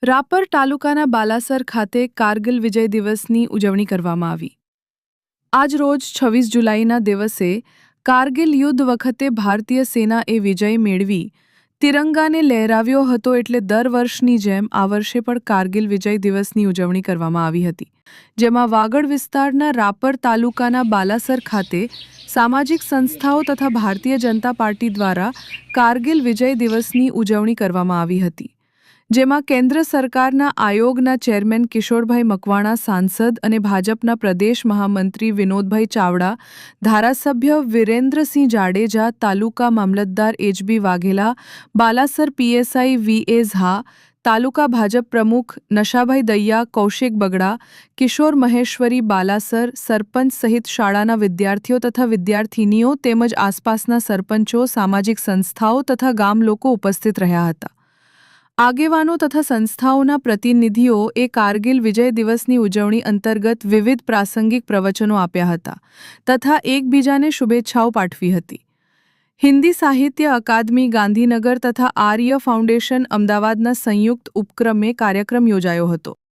રાપર તાલુકાના બાલાસર ખાતે કારગિલ વિજય દિવસની ઉજવણી કરવામાં આવી। આજ રોજ 26 જુલાઈના દિવસે કારગિલ યુદ્ધ વખતે ભારતીય સેનાએ વિજય મેળવી તિરંગાને લહેરાવ્યો હતો, એટલે દર વર્ષની જેમ આ વર્ષે પણ કારગિલ વિજય દિવસની ઉજવણી કરવામાં આવી હતી, જેમાં વાગડ વિસ્તારના રાપર તાલુકાના બાલાસર ખાતે સામાજિક સંસ્થાઓ તથા ભારતીય જનતા પાર્ટી દ્વારા કારગિલ વિજય દિવસની ઉજવણી કરવામાં આવી હતી, જેમાં કેન્દ્ર સરકારના આયોગના ચેરમેન કિશોરભાઈ મકવાણા, સાંસદ અને ભાજપના પ્રદેશ મહામંત્રી વિનોદભાઈ ચાવડા, ધારાસભ્ય વિરેન્દ્રસિંહ જાડેજા, તાલુકા મામલતદાર એચબી વાઘેલા, બાલાસર પીએસઆઈ વીએ ઝા, તાલુકા ભાજપ પ્રમુખ નશાભાઈ દૈયા, કૌશિક બગડા, કિશોર મહેશ્વરી બાલાસર, સરપંચ સહિત શાળાના વિદ્યાર્થીઓ તથા વિદ્યાર્થિનીઓ તેમજ આસપાસના સરપંચો, સામાજિક સંસ્થાઓ તથા ગામ લોકો ઉપસ્થિત રહ્યા હતા। આગેવાનો તથા સંસ્થાઓના પ્રતિનિધિઓ એ કારગિલ વિજય દિવસની ઉજવણી અંતર્ગત વિવિધ પ્રાસંગિક પ્રવચનો આપ્યા હતા તથા એકબીજાને શુભેચ્છાઓ પાઠવી હતી। હિન્દી સાહિત્ય અકાદમી ગાંધીનગર તથા આર્ય ફાઉન્ડેશન અમદાવાદના સંયુક્ત ઉપક્રમે કાર્યક્રમ યોજાયો હતો।